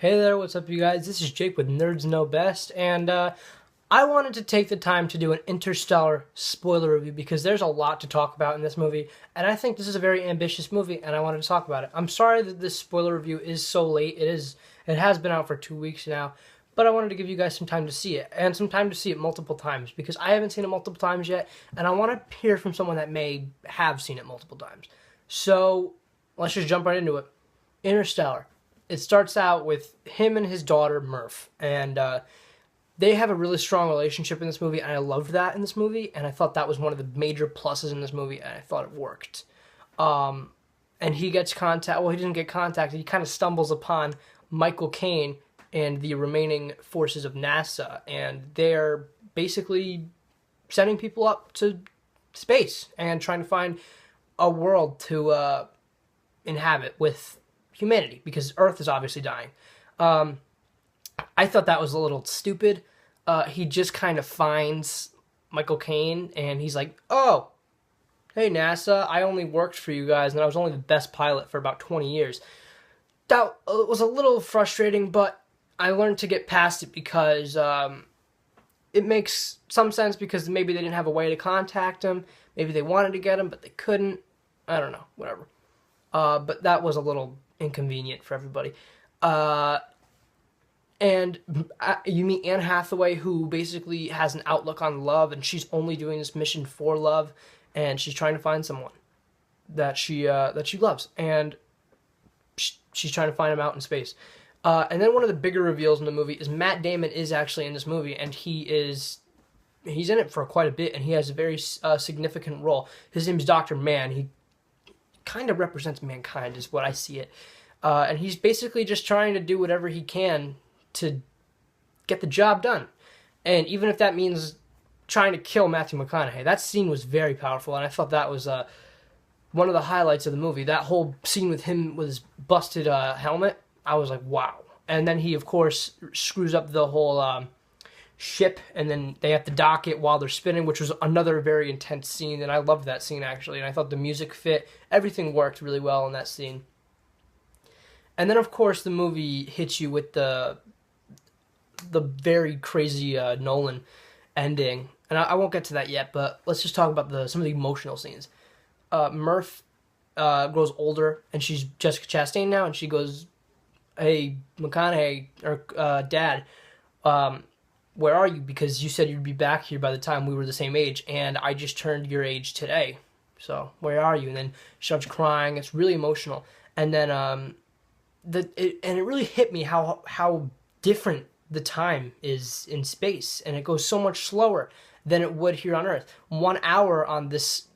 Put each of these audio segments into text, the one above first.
Hey there, what's up you guys? This is Jake with Nerds Know Best, and I wanted to take the time to do an Interstellar spoiler review because there's a lot to talk about in this movie, and I think this is a very ambitious movie, and I wanted to talk about it. I'm sorry that this spoiler review is so late. It has been out for 2 weeks now, but I wanted to give you guys some time to see it, and some time to see it multiple times, because I haven't seen it multiple times yet, and I want to hear from someone that may have seen it multiple times. So, let's just jump right into it. Interstellar. It starts out with him and his daughter, Murph, and they have a really strong relationship in this movie, and I loved that in this movie, and I thought that was one of the major pluses in this movie, and I thought it worked. And he gets contact, well, he didn't get contacted, he kind of stumbles upon Michael Caine and the remaining forces of NASA, and they're basically sending people up to space and trying to find a world to inhabit with humanity, because Earth is obviously dying. I thought that was a little stupid. He just kind of finds Michael Caine, and he's like, "Oh, hey NASA, I only worked for you guys, and I was only the best pilot for about 20 years." That was a little frustrating, but I learned to get past it because it makes some sense, because maybe they didn't have a way to contact him. Maybe they wanted to get him, but they couldn't. I don't know, whatever. But that was a little inconvenient for everybody. And you meet Anne Hathaway, who basically has an outlook on love, and she's only doing this mission for love, and she's trying to find someone that she loves, and she's trying to find him out in space. And then one of the bigger reveals in the movie is Matt Damon is actually in this movie, and he's in it for quite a bit, and he has a very significant role. His name's Dr. Mann. He kind of represents mankind, is what I see it. And he's basically just trying to do whatever he can to get the job done. And even if that means trying to kill Matthew McConaughey. That scene was very powerful, and I thought that was one of the highlights of the movie. That whole scene with him with his busted helmet, I was like, wow. And then he, of course, screws up the whole ship, and then they have to dock it while they're spinning, which was another very intense scene, and I loved that scene, actually, and I thought the music fit. Everything worked really well in that scene. And then, of course, the movie hits you with the very crazy Nolan ending, and I won't get to that yet, but let's just talk about some of the emotional scenes. Murph grows older, and she's Jessica Chastain now, and she goes, "Hey, McConaughey, or Dad, where are you? Because you said you'd be back here by the time we were the same age, and I just turned your age today. So where are you?" And then she starts crying. It's really emotional. And then it really hit me how different the time is in space, and it goes so much slower than it would here on Earth. 1 hour on this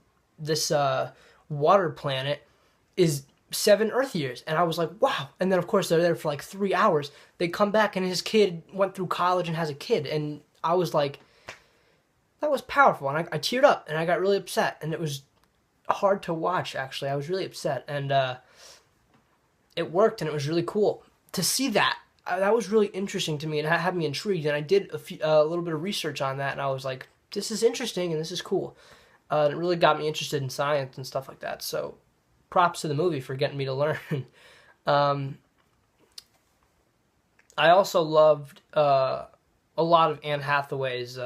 water planet is 7 Earth years, and I was like, wow. And then, of course, they're there for like 3 hours. They come back, and his kid went through college and has a kid, and I was like, that was powerful, and I teared up, and I got really upset, and it was hard to watch, actually. I was really upset, and it worked, and it was really cool to see that. That was really interesting to me, and it had me intrigued, and I did a little bit of research on that, and I was like, this is interesting, and this is cool. And it really got me interested in science and stuff like that, so props to the movie for getting me to learn. I also loved a lot of Anne Hathaway's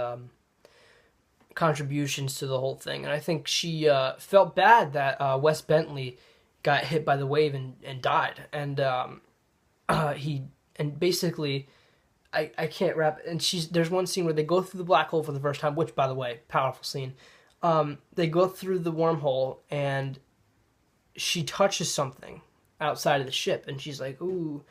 contributions to the whole thing, and I think she felt bad that Wes Bentley got hit by the wave and died, and basically, I can't wrap it. And there's one scene where they go through the black hole for the first time, which, by the way, powerful scene. They go through the wormhole, and she touches something outside of the ship, and she's like, ooh.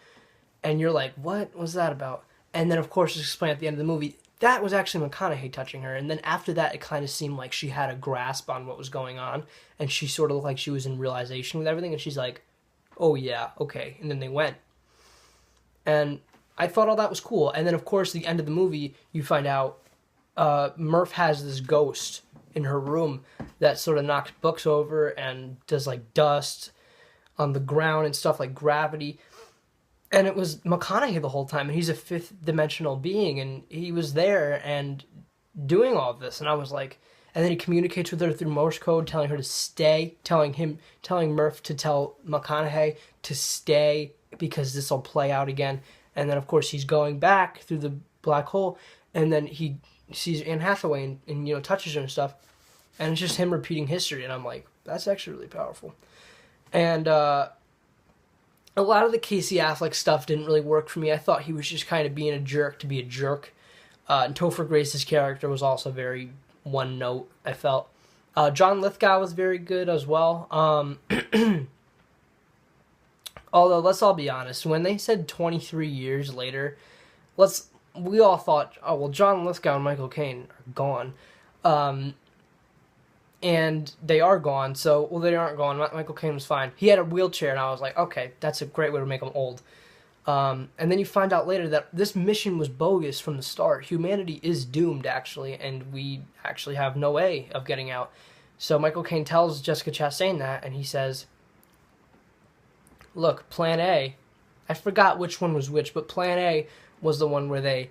And you're like, what was that about? And then, of course, it's explained at the end of the movie, that was actually McConaughey touching her. And then after that, it kind of seemed like she had a grasp on what was going on, and she sort of looked like she was in realization with everything, and she's like, oh yeah, okay. And then they went. And I thought all that was cool. And then, of course, the end of the movie, you find out Murph has this ghost in her room that sort of knocks books over and does like dust on the ground and stuff like gravity. And it was McConaughey the whole time, and he's a fifth dimensional being, and he was there and doing all of this. And I was like, and then he communicates with her through Morse code, telling her to stay, telling Murph to tell McConaughey to stay because this will play out again. And then, of course, he's going back through the black hole, and then he sees Anne Hathaway and you know, touches her and stuff. And it's just him repeating history. And I'm like, that's actually really powerful. And a lot of the Casey Affleck stuff didn't really work for me. I thought he was just kind of being a jerk to be a jerk. And Topher Grace's character was also very one note, I felt. John Lithgow was very good as well. Although, let's all be honest, when they said 23 years later, we all thought, oh, well, John Lithgow and Michael Caine are gone. And they are gone, so, well, they aren't gone. Michael Caine was fine. He had a wheelchair, and I was like, okay, that's a great way to make him old. And then you find out later that this mission was bogus from the start. Humanity is doomed, actually, and we actually have no way of getting out. So Michael Caine tells Jessica Chastain that, and he says, look, Plan A, I forgot which one was which, but Plan A was the one where they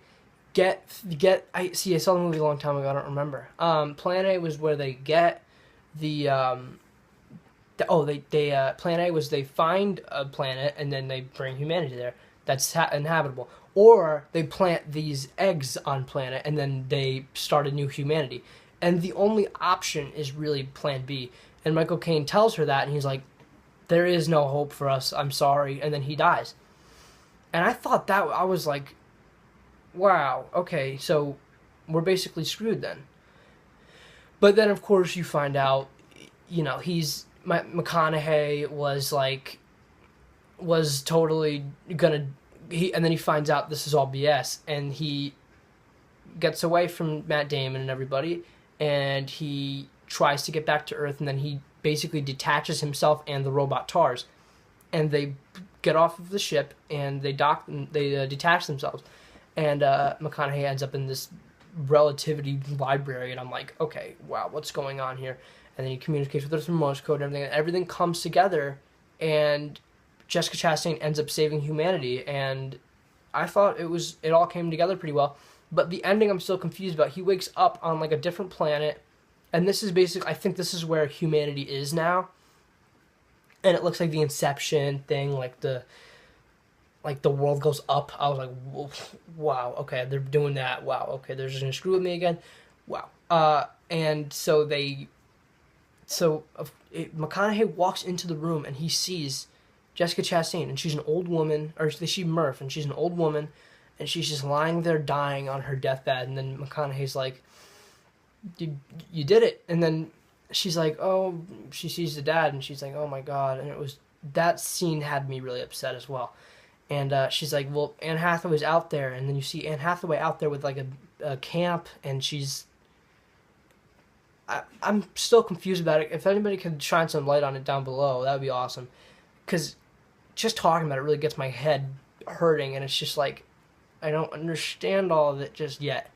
I saw the movie a long time ago, I don't remember. Plan A was where they get Plan A was they find a planet and then they bring humanity there that's inhabitable. Or they plant these eggs on planet and then they start a new humanity. And the only option is really Plan B. And Michael Caine tells her that, and he's like, there is no hope for us, I'm sorry, and then he dies. And I thought that, I was like, wow, okay, so we're basically screwed then. But then, of course, you find out, you know, McConaughey was totally gonna, and then he finds out this is all BS, and he gets away from Matt Damon and everybody, and he tries to get back to Earth, and then he basically detaches himself and the robot TARS, and they get off of the ship, and they detach themselves. And McConaughey ends up in this relativity library, and I'm like, okay, wow, what's going on here? And then he communicates with her through Morse code and everything, and everything comes together, and Jessica Chastain ends up saving humanity, and I thought it all came together pretty well. But the ending I'm still confused about. He wakes up on like a different planet, and this is basically, I think this is where humanity is now. And it looks like the Inception thing, like the world goes up. I was like, wow, okay, they're doing that. Wow, okay, they're just gonna screw with me again. Wow. And so McConaughey walks into the room and he sees Jessica Chastain, and she's an old woman, or she's Murph, and she's an old woman, and she's just lying there dying on her deathbed. And then McConaughey's like, you did it. And then she's like, oh, she sees the dad, and she's like, oh my God. And that scene had me really upset as well. And she's like, well, Anne Hathaway's out there. And then you see Anne Hathaway out there with like a camp, and I'm still confused about it. If anybody could shine some light on it down below, that would be awesome. Because just talking about it really gets my head hurting, and it's just like, I don't understand all of it just yet.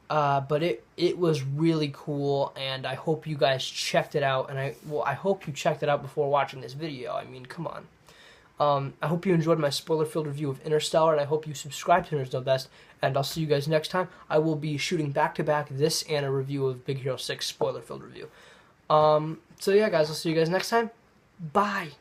But it was really cool, and I hope you guys checked it out. And I hope you checked it out before watching this video. I mean, come on. I hope you enjoyed my spoiler-filled review of Interstellar, and I hope you subscribe to Nerds Know Best, and I'll see you guys next time. I will be shooting back-to-back this and a review of Big Hero 6 spoiler-filled review. So yeah, guys, I'll see you guys next time. Bye!